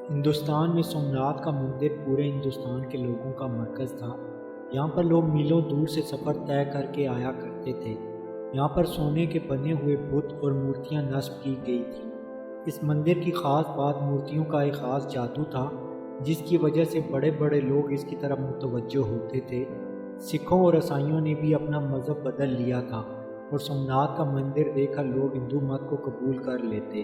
ہندوستان میں سومناتھ کا مندر پورے ہندوستان کے لوگوں کا مرکز تھا۔ یہاں پر لوگ میلوں دور سے سفر طے کر کے آیا کرتے تھے۔ یہاں پر سونے کے بنے ہوئے بت اور مورتیاں نصب کی گئی تھیں۔ اس مندر کی خاص بات مورتیوں کا ایک خاص جادو تھا، جس کی وجہ سے بڑے بڑے لوگ اس کی طرف متوجہ ہوتے تھے۔ سکھوں اور عیسائیوں نے بھی اپنا مذہب بدل لیا تھا اور سومناتھ کا مندر دیکھ کر لوگ ہندو مت کو قبول کر لیتے،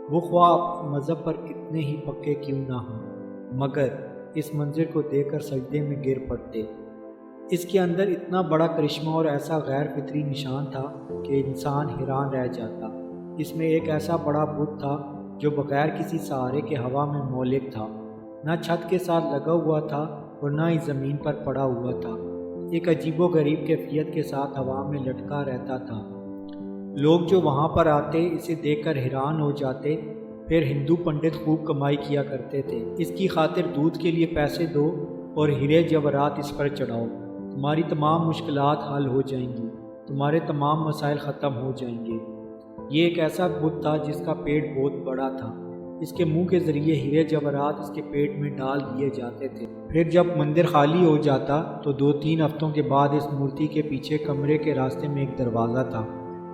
وہ خواہ مذہب پر کتنے ہی پکے کیوں نہ ہوں، مگر اس منظر کو دیکھ کر سجدے میں گر پڑتے۔ اس کے اندر اتنا بڑا کرشمہ اور ایسا غیر فطری نشان تھا کہ انسان حیران رہ جاتا۔ اس میں ایک ایسا بڑا بت تھا جو بغیر کسی سہارے کے ہوا میں مولک تھا، نہ چھت کے ساتھ لگا ہوا تھا اور نہ ہی زمین پر پڑا ہوا تھا، ایک عجیب و غریب کیفیت کے ساتھ ہوا میں لٹکا رہتا تھا۔ لوگ جو وہاں پر آتے اسے دیکھ کر حیران ہو جاتے۔ پھر ہندو پنڈت خوب کمائی کیا کرتے تھے، اس کی خاطر دودھ کے لیے پیسے دو اور ہیرے جواہرات اس پر چڑھاؤ، تمہاری تمام مشکلات حل ہو جائیں گی، تمہارے تمام مسائل ختم ہو جائیں گے۔ یہ ایک ایسا بت تھا جس کا پیٹ بہت بڑا تھا، اس کے منہ کے ذریعے ہیرے جواہرات اس کے پیٹ میں ڈال دیے جاتے تھے۔ پھر جب مندر خالی ہو جاتا تو 2-3 ہفتوں کے بعد اس مورتی کے پیچھے کمرے کے راستے میں ایک دروازہ تھا،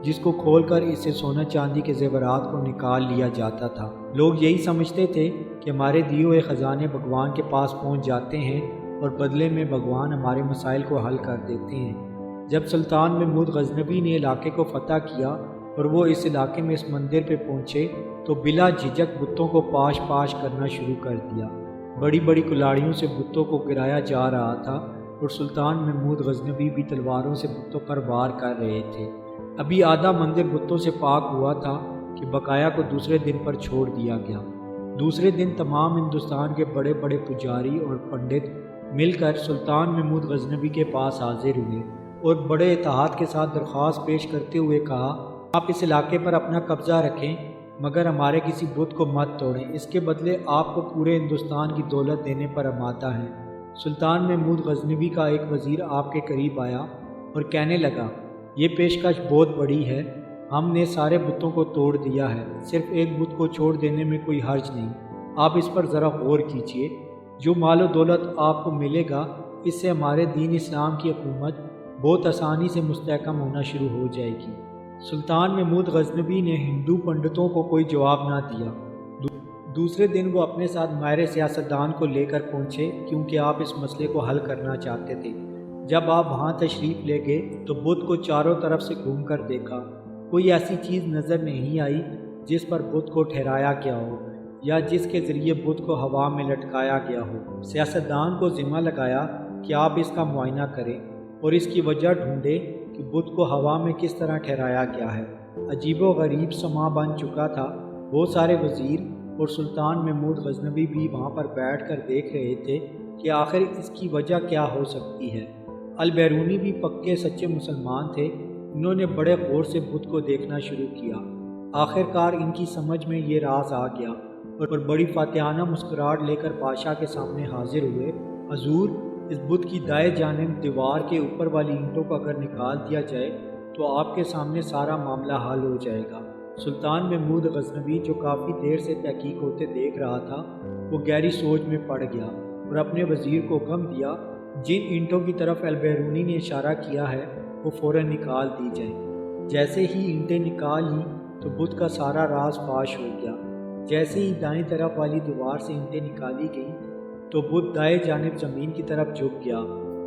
جس کو کھول کر اس سے سونا چاندی کے زیورات کو نکال لیا جاتا تھا۔ لوگ یہی سمجھتے تھے کہ ہمارے دیے ہوئے خزانے بھگوان کے پاس پہنچ جاتے ہیں اور بدلے میں بھگوان ہمارے مسائل کو حل کر دیتے ہیں۔ جب سلطان محمود غزنوی نے علاقے کو فتح کیا اور وہ اس علاقے میں اس مندر پہ پہنچے تو بلا جھجک بتوں کو پاش پاش کرنا شروع کر دیا۔ بڑی بڑی کلاڑیوں سے بتوں کو گرایا جا رہا تھا اور سلطان محمود غزنوی بھی تلواروں سے بتوں پر وار کر رہے تھے۔ ابھی آدھا مندر بتوں سے پاک ہوا تھا کہ بقایا کو دوسرے دن پر چھوڑ دیا گیا۔ دوسرے دن تمام ہندوستان کے بڑے بڑے پجاری اور پنڈت مل کر سلطان محمود غزنوی کے پاس حاضر ہوئے اور بڑے اتحاد کے ساتھ درخواست پیش کرتے ہوئے کہا، آپ اس علاقے پر اپنا قبضہ رکھیں مگر ہمارے کسی بت کو مت توڑیں، اس کے بدلے آپ کو پورے ہندوستان کی دولت دینے پر آمادہ ہیں۔ سلطان محمود غزنوی کا ایک وزیر آپ کے قریب آیا اور کہنے لگا، یہ پیشکش بہت بڑی ہے، ہم نے سارے بتوں کو توڑ دیا ہے، صرف ایک بت کو چھوڑ دینے میں کوئی حرج نہیں، آپ اس پر ذرا غور کیجئے، جو مال و دولت آپ کو ملے گا اس سے ہمارے دین اسلام کی حکومت بہت آسانی سے مستحکم ہونا شروع ہو جائے گی۔ سلطان محمود غزنوی نے ہندو پنڈتوں کو کوئی جواب نہ دیا۔ دوسرے دن وہ اپنے ساتھ ماہر سیاستدان کو لے کر پہنچے کیونکہ آپ اس مسئلے کو حل کرنا چاہتے تھے۔ جب آپ وہاں تشریف لے گئے تو بت کو چاروں طرف سے گھوم کر دیکھا، کوئی ایسی چیز نظر نہیں آئی جس پر بت کو ٹھہرایا گیا ہو یا جس کے ذریعے بت کو ہوا میں لٹکایا گیا ہو۔ سیاستدان کو ذمہ لگایا کہ آپ اس کا معائنہ کریں اور اس کی وجہ ڈھونڈیں کہ بت کو ہوا میں کس طرح ٹھہرایا گیا ہے۔ عجیب و غریب سما بن چکا تھا۔ بہت سارے وزیر اور سلطان محمود غزنوی بھی وہاں پر بیٹھ کر دیکھ رہے تھے کہ آخر اس کی وجہ کیا ہو سکتی ہے۔ البیرونی بھی پکے سچے مسلمان تھے، انہوں نے بڑے غور سے بت کو دیکھنا شروع کیا۔ آخر کار ان کی سمجھ میں یہ راز آ گیا اور بڑی فاتحانہ مسکراہٹ لے کر بادشاہ کے سامنے حاضر ہوئے۔ حضور، اس بت کی دائیں جانب دیوار کے اوپر والی اینٹوں کو اگر نکال دیا جائے تو آپ کے سامنے سارا معاملہ حل ہو جائے گا۔ سلطان محمود غزنوی جو کافی دیر سے تحقیق ہوتے دیکھ رہا تھا، وہ گہری سوچ میں پڑ گیا اور اپنے وزیر کو حکم دیا، جن اینٹوں کی طرف البیرونی نے اشارہ کیا ہے وہ فوراً نکال دی جائیں۔ جیسے ہی اینٹیں نکال لی تو بت کا سارا راز فاش ہو گیا۔ جیسے ہی دائیں طرف والی دیوار سے اینٹیں نکالی گئیں تو بت دائیں جانب زمین کی طرف جھک گیا۔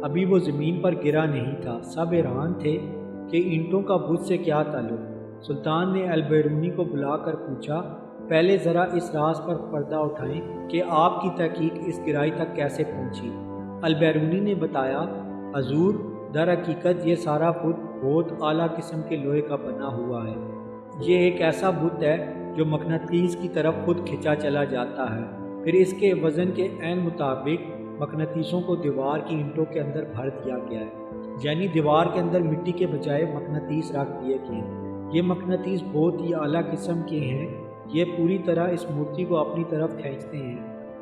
ابھی وہ زمین پر گرا نہیں تھا۔ سب حیران تھے کہ اینٹوں کا بت سے کیا تعلق۔ سلطان نے البیرونی کو بلا کر پوچھا، پہلے ذرا اس راز پر پردہ اٹھائیں کہ آپ کی تحقیق اس گہرائی تک کیسے پہنچی۔ البیرونی نے بتایا، حضور، در حقیقت یہ سارا بت بہت اعلیٰ قسم کے لوہے کا بنا ہوا ہے۔ یہ ایک ایسا بت ہے جو مقناطیس کی طرف خود کھنچا چلا جاتا ہے، پھر اس کے وزن کے عین مطابق مقناطیسوں کو دیوار کی اینٹوں کے اندر بھر دیا گیا ہے، یعنی دیوار کے اندر مٹی کے بجائے مقناطیس رکھ دیے گئے ہیں۔ یہ مقناطیس بہت ہی اعلیٰ قسم کے ہیں، یہ پوری طرح اس مورتی کو اپنی طرف کھینچتے ہیں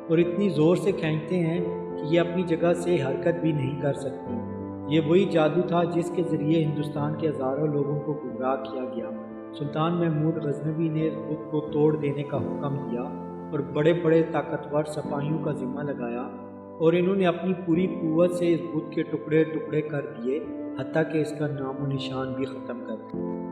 اور اتنی زور سے کھینچتے ہیں کہ یہ اپنی جگہ سے حرکت بھی نہیں کر سکتی۔ یہ وہی جادو تھا جس کے ذریعے ہندوستان کے ہزاروں لوگوں کو گمراہ کیا گیا۔ سلطان محمود غزنوی نے بت کو توڑ دینے کا حکم دیا اور بڑے بڑے طاقتور سپاہیوں کا ذمہ لگایا اور انہوں نے اپنی پوری قوت سے اس بت کے ٹکڑے ٹکڑے کر دیے، حتیٰ کہ اس کا نام و نشان بھی ختم کر دیا۔